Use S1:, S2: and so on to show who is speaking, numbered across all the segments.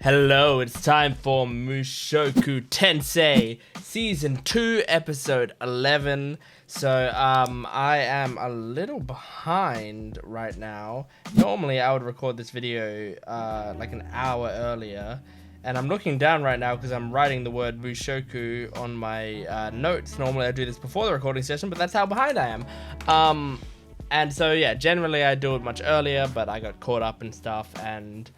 S1: Hello, it's time for Mushoku Tensei Season 2, Episode 11. So, I am a little behind right now. Normally, I would record this video, like an hour earlier. And I'm looking down right now because I'm writing the word Mushoku on my notes. Normally, I do this before the recording session, but that's how behind I am. And so, yeah, generally I do it much earlier, but I got caught up and stuff, and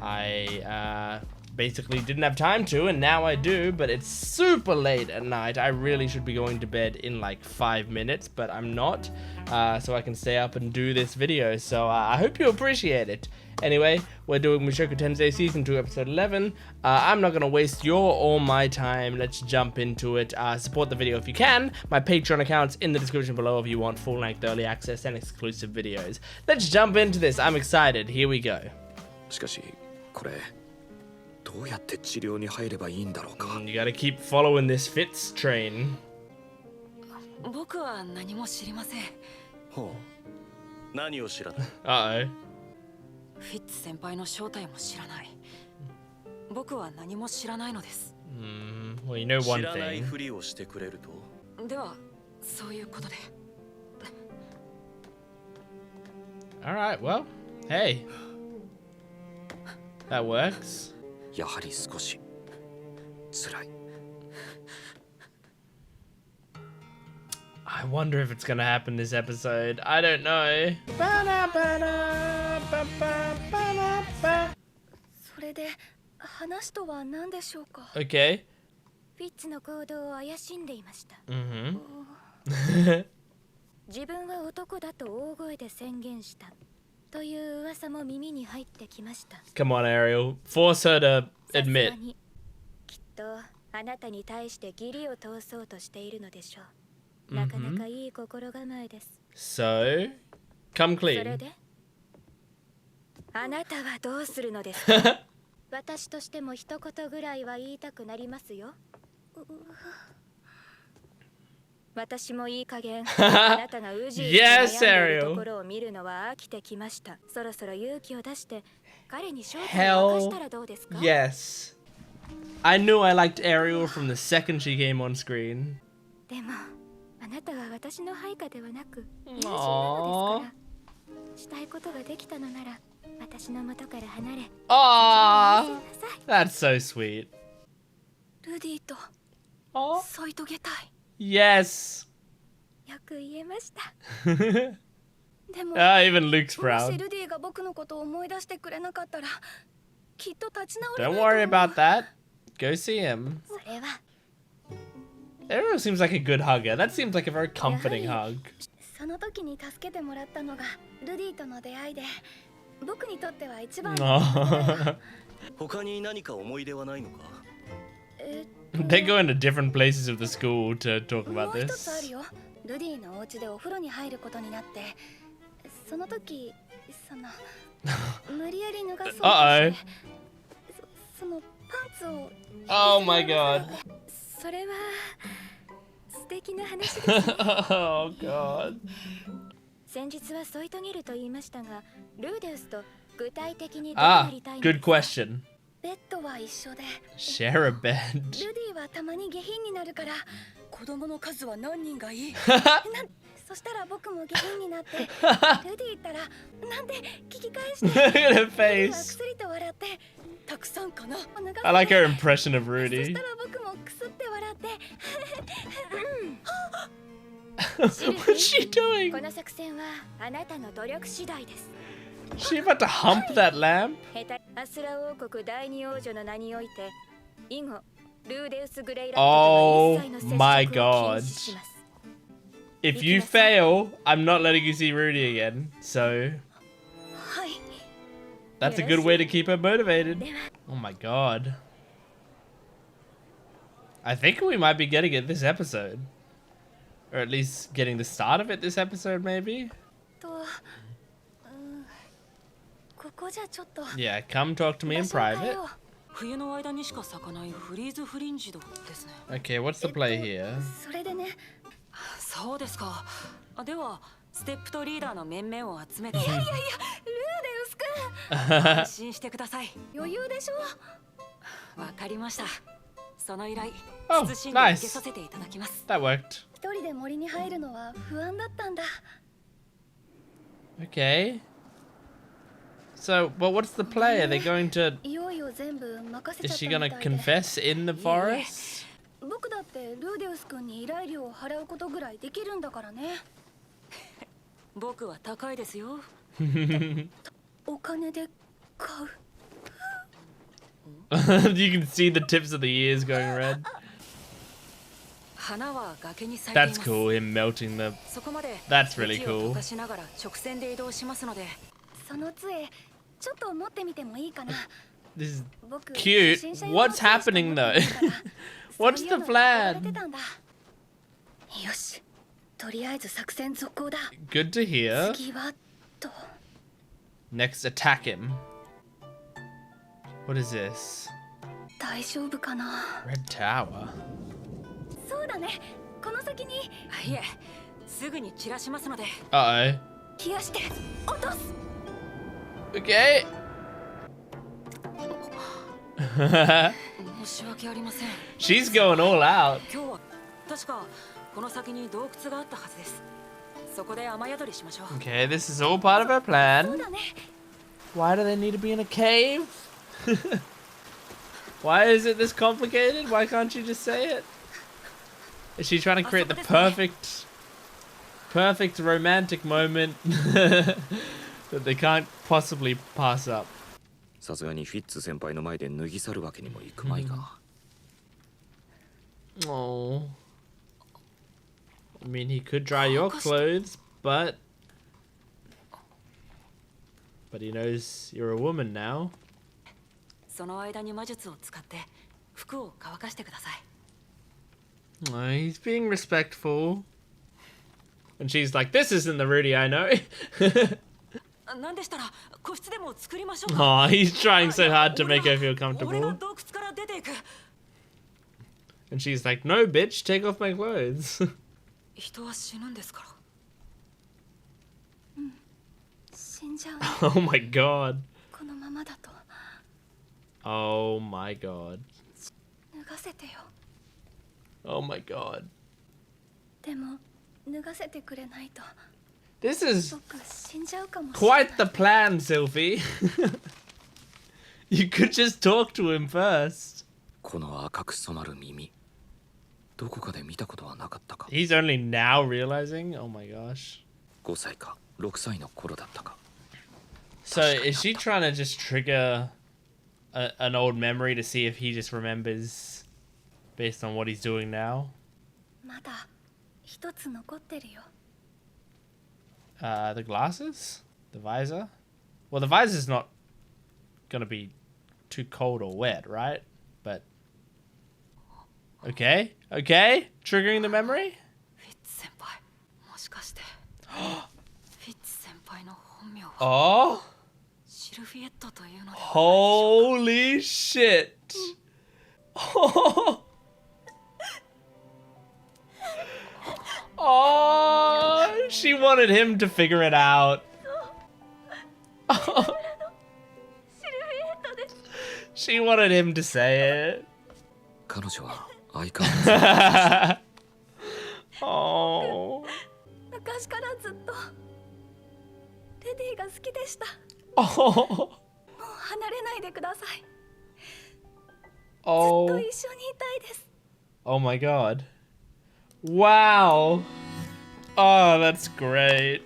S1: I basically didn't have time to, and now I do, but it's super late at night. I really should be going to bed in like 5 minutes, but I'm not, so I can stay up and do this video, so I hope you appreciate it. Anyway, we're doing Mushoku Tensei Season 2, Episode 11. I'm not going to waste your or my time. Let's jump into it. Support the video if you can. My Patreon account's in the description below if you want full-length early access and exclusive videos. Let's jump into this. I'm excited. Here we go.
S2: しかしこれどうやって治療に入ればいいんだろうか
S1: You gotta keep following this Fitz train.
S3: 僕は何も知りません。
S2: ほう何を知らない
S1: Uh-oh.
S3: フィッツ先輩の正体も知らない。僕は何も知らないのです。
S1: Well, you know
S2: 知
S1: one
S2: らない
S1: thing.
S2: ふりをしてくれると
S3: では、そういうことで。
S1: Alright, well, hey. That works.
S2: やはり少し辛い
S1: I wonder if it's gonna happen this episode. I don't know.
S4: それで話とは何でしょうか。
S1: Okay.
S4: フィッツの行動を怪しんでいました。
S1: Mm-hmm.
S4: 自分は男だと大声で宣言したという噂も耳に入ってきました。
S1: Come on, Ariel. Force her to
S4: さす
S1: admit.
S4: がにきっとあなたに対して義理を通そうとしているのでしょう。なかなかいい心構えです。
S1: So, come
S4: それ
S1: clean.
S4: であなたはどうするのですか。私としても一言ぐらいは言いたくなりますよ。私もいい加減あなたがウジーに悩んでいるところを見るのは飽きてきました。そろそろ勇気を出して彼に正体を明かしたらどうですか。
S1: Yes. I knew I liked Ariel from the second she came on screen.
S4: でもあなたは私の配下ではなく友人なのですから、したいことができたのなら私の元から離れ
S1: Aww.
S4: ごめんなさい。
S1: That's so sweet.
S4: ルディと
S1: Aww.
S4: 添い遂げたい。
S1: Yes.
S4: よく言えました。でも
S1: Even Luke's
S4: もし
S1: proud.
S4: ルディが僕のことを思い出してくれなかったらきっと立ち直れ
S1: Don't
S4: ないと
S1: worry
S4: 思う。
S1: about that. Go see him.
S4: それは
S1: Ariel seems like a good hugger. That seems like a very comforting
S4: やは
S1: hug.
S4: その時に助けてもらったのがルディとの出会いで僕にとっては一番の
S1: Aww.
S2: 他に何か思い出はないのか
S1: They go into different places of the school to talk
S4: も
S1: about
S4: う一つあ
S1: this.
S4: るよ。ルディのお家でお風呂に入ることになってその時無理やり脱がそうとしてそのパンツを
S1: Oh my god.
S4: それは素敵な話です。
S1: Oh god.
S4: 先日は添い遂げると言いましたがルーデウスと具体的にどうな
S1: Ah,
S4: りたいの
S1: good question.
S4: ベッドは一緒で
S1: Share a bed.
S4: ルディはたまに下品になるから子供の数は何人がいいそしたら僕も下品になってルディったらなんて聞き返して
S1: Look at her
S4: ルディはく
S1: face.
S4: すりと笑ってたくさんかな
S1: I like her impression of
S4: そ
S1: Rudy.
S4: したら僕もくすって笑って
S1: What's she
S4: こ
S1: doing?
S4: の作戦はあなたの努力次第です。
S1: Is she about to hump that lamp?
S4: 下手アスラ王国第二王女の名において以後ルーデウス・グレイラットとは一切の接触を禁
S1: my
S4: 止します。
S1: If you fail, I'm not letting you see Rudy again. So
S4: はい。
S1: that's a good way to keep her motivated.
S4: では
S1: Oh my god. I think we might be getting it this episode. Or at least getting the start of it this episode, maybe?
S4: ここじゃちょっと
S1: Yeah, come talk to me in
S4: 場所を変え
S1: private.
S4: よう。
S3: 冬の間にしか咲かないフリーズフリンジドですね。
S1: Okay, what's the play here?
S4: それでね、
S3: そうですか。ではステップとリーダーの面々を集めて。
S4: ルーデウス君
S3: 安心してください。
S4: 余裕でしょ。
S3: わかりました。その依頼、
S1: Oh,
S3: 謹んで受け
S1: nice.
S3: させていただきます。
S1: That worked.
S4: 一人で森に入るのは不安だったんだ。
S1: Okay. So, but what's the play? Are they going to...
S4: いよいよ全部任せ
S1: Is
S4: ちゃ
S1: she
S4: ったみ
S1: gonna
S4: たいで。
S1: confess in the forest?
S4: 僕だってルーデウス君に依頼料を払うことぐらいできるんだからね。
S3: 僕は高いですよ。
S4: お金で買う。
S1: You can see the tips of the ears going red.
S3: 花は崖に咲いていま
S1: That's
S3: す。
S1: cool, him melting the...
S3: そこまで
S1: That's really
S3: 雪を
S1: cool.
S3: 溶かしながら直線で移動しますので、
S4: その杖、ちょっと持ってみてもいいかな。
S1: This is
S4: 僕
S1: cute.
S4: 初心者用
S1: What's
S4: の杖しか
S1: happening
S4: 持って
S1: though?
S4: ないから
S1: What's
S4: そうい
S1: the
S4: うのに憧れて
S1: plan?
S4: たんだ。よし、とりあえず作戦続行だ。
S1: Good to hear.
S4: 次はと。
S1: Next, attack him. What is this?
S4: 大丈夫かな。
S1: Red Tower.
S4: そうだね。この先に
S3: いえ、すぐに散らしますので。
S1: Uh-oh.
S4: 冷やして落とす。
S1: Okay.
S3: 申し訳ありません。
S1: She's going all out.
S3: 今日は確かこの先に洞窟があったはずです。そこで雨宿りしましょう。
S1: Okay, this is all part of her
S4: そう
S1: plan.
S4: だね。
S1: Why do they need to be in a cave? Why is it this complicated? Why can't you just say it? Is she trying to create the perfect romantic moment that they can't possibly pass up?
S2: さすがにフィッツ先輩の前で脱ぎ去るわけにもいくまいが。
S1: Oh. I mean, he could dry your clothes, but he knows you're a woman now.
S3: その間に魔術を使って服を乾かしてください。
S1: Oh, he's being respectful. And she's like, this isn't the Rudy I know.
S3: なんでしたら個室でも作りましょう
S1: Oh, he's trying so hard to make her feel
S3: 俺が
S1: comfortable.
S3: 洞窟から出ていく。
S1: And she's like, no, bitch, take off my clothes.
S3: 人は死ぬんですから。
S4: 死んじゃうね。
S1: Oh my god.
S4: このままだと
S1: Oh my god.
S4: 脱がせてよ。
S1: Oh my god.
S4: でも脱がせてくれないと
S1: This is
S4: 僕死んじゃうかもしれない。
S1: quite the plan, Sylphie. You could just talk to him first.
S2: この赤く染まる耳、どこかで見たことはなかったか。
S1: He's only now realizing. Oh my gosh.
S2: 5歳か6歳の頃だったか。
S1: So is she trying to just trigger an old memory to see if he just remembers based on what he's doing now?
S4: まだ一つ残ってるよ。
S1: The glasses? The visor? Well, the visor's not gonna be too cold or wet, right? But okay, okay, triggering the memory.
S3: フィッツ先輩、もしかしてフィッツ先輩の本名は
S1: Oh,
S3: シルフィエットというのではないでしょうか。
S1: holy shit! Oh, she wanted him to figure it out.
S4: シルフィエットです。
S1: She wanted him to say it.
S2: 彼女は相変わらず
S1: Oh.
S4: 昔からずっとレディが好きでした。
S1: Oh.
S4: もう離れないでください。ずっと
S1: Oh.
S4: 一緒にいたいです。
S1: Oh my god. Wow. Oh, that's great.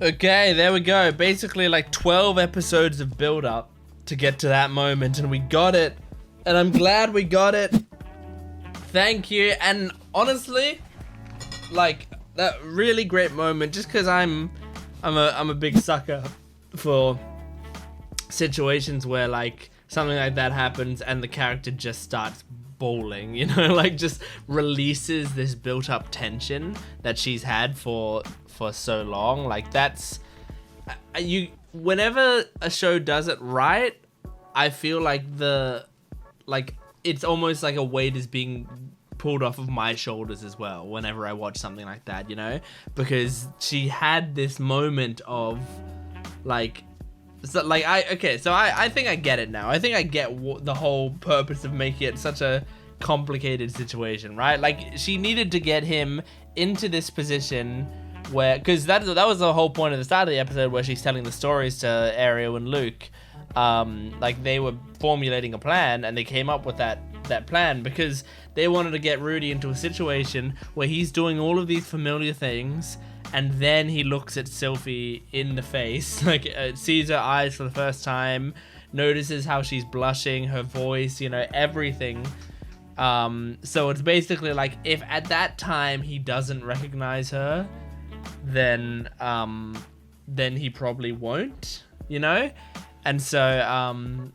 S1: Okay, there we go. Basically like 12 episodes of build up to get to that moment, and we got it. And I'm glad we got it. Thank you. And honestly, like that really great moment, just because I'm a big sucker for situations where like something like that happens and the character just starts bawling, you know, like just releases this built up tension that she's had for so long. Like that's whenever a show does it right, I feel like it's almost like a weight is being pulled off of my shoulders as well whenever I watch something like that, you know, because she had this moment of like So like I think I get it now. I think I get the whole purpose of making it such a complicated situation, right? Like she needed to get him into this position where, because that was the whole point of the start of the episode, where she's telling the stories to Ariel and Luke. Like they were formulating a plan, and they came up with that plan because they wanted to get Rudy into a situation where he's doing all of these familiar things, and then he looks at Sylphie in the face, like sees her eyes for the first time, notices how she's blushing, her voice, you know, everything. So it's basically like, if at that time he doesn't recognize her, then he probably won't, you know? And so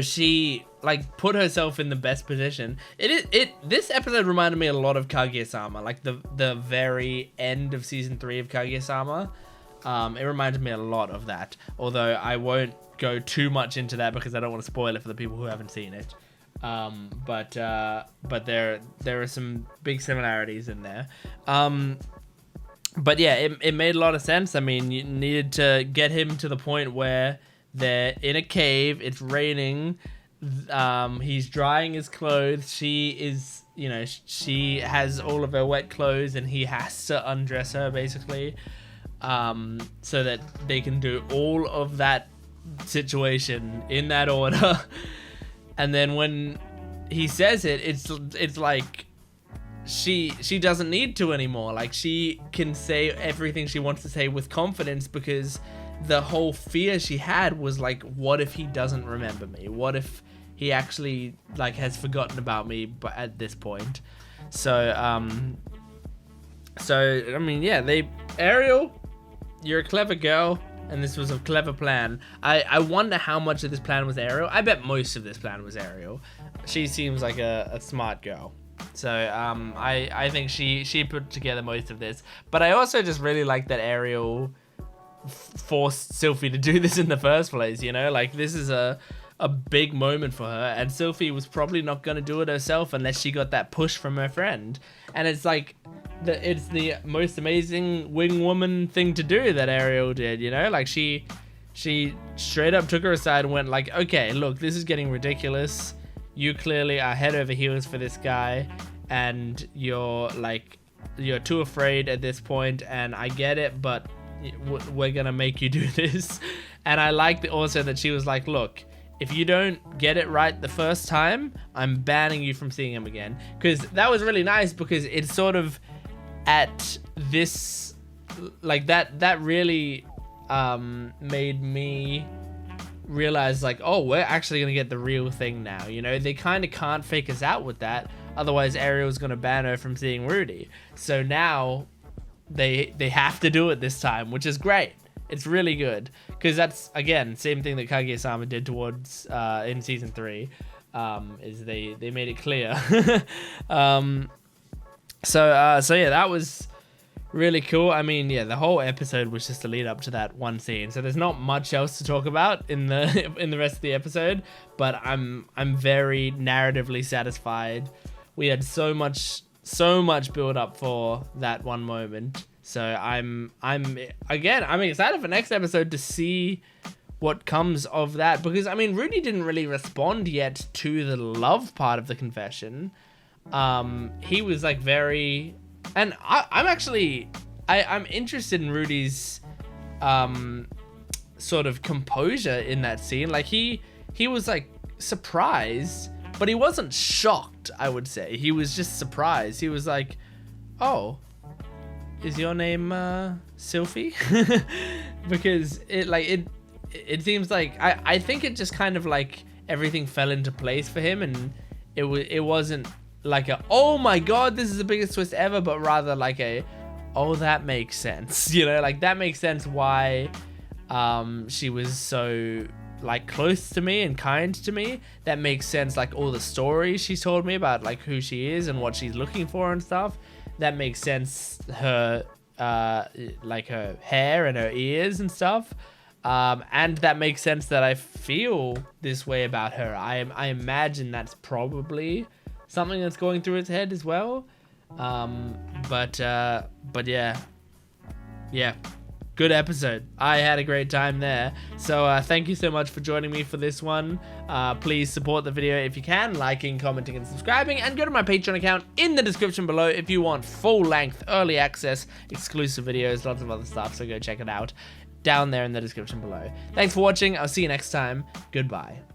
S1: she like put herself in the best position. This episode reminded me a lot of Kaguya-sama, like the very end of season 3 of Kaguya-sama. It reminded me a lot of that, although I won't go too much into that because I don't want to spoil it for the people who haven't seen it. But there are some big similarities in there. But yeah, it made a lot of sense. I mean, you needed to get him to the point where they're in a cave, it's raining, he's drying his clothes, she has all of her wet clothes, and he has to undress her, basically, so that they can do all of that situation in that order. And then when he says it, it's like she doesn't need to anymore. Like, she can say everything she wants to say with confidence, because the whole fear she had was like, what if he doesn't remember me? What if he actually like has forgotten about me but at this point? So I mean, yeah, Ariel, you're a clever girl, and this was a clever plan. I wonder how much of this plan was Ariel. I bet most of this plan was Ariel. She seems like a smart girl. So I think she put together most of this. But I also just really like that Ariel forced Sylphie to do this in the first place, you know? Like, this is a big moment for her, and Sylphie was probably not going to do it herself unless she got that push from her friend. And it's like, it's the most amazing wing woman thing to do that Ariel did, you know? Like, she straight up took her aside and went like, okay, look, this is getting ridiculous. You clearly are head over heels for this guy, and you're too afraid at this point, and I get it, but we're gonna make you do this. And I liked also that she was like, look, if you don't get it right the first time, I'm banning you from seeing him again. Because that was really nice, because it's sort of at this, like, that really made me realize, like, oh, we're actually gonna get the real thing now, you know? They kind of can't fake us out with that, otherwise Ariel's gonna ban her from seeing Rudy. So now they have to do it this time, which is great. It's really good, because that's, again, same thing that Kaguya-sama did towards in season 3, is they made it clear. So yeah, that was really cool. I mean, yeah, the whole episode was just a lead up to that one scene, so there's not much else to talk about in the rest of the episode, but I'm very narratively satisfied. We had so much build up for that one moment. So I'm excited for next episode to see what comes of that, because I mean, Rudy didn't really respond yet to the love part of the confession. He was like very, and I'm interested in Rudy's sort of composure in that scene. Like, he was like surprised, but he wasn't shocked, I would say. He was just surprised. He was like, oh, is your name Sylphie? Because it seems like, I think it just kind of like everything fell into place for him, and it wasn't like a, oh my god, this is the biggest twist ever, but rather like a, oh, that makes sense, you know? Like, that makes sense why she was so like close to me and kind to me. That makes sense, like all the stories she told me about like who she is and what she's looking for and stuff. That makes sense, her like her hair and her ears and stuff, and that makes sense that I feel this way about her. I imagine that's probably something that's going through his head as well. But yeah, good episode. I had a great time there. So thank you so much for joining me for this one. Please support the video if you can, liking, commenting, and subscribing, and go to my Patreon account in the description below if you want full-length, early access, exclusive videos, lots of other stuff, so go check it out down there in the description below. Thanks for watching. I'll see you next time. Goodbye.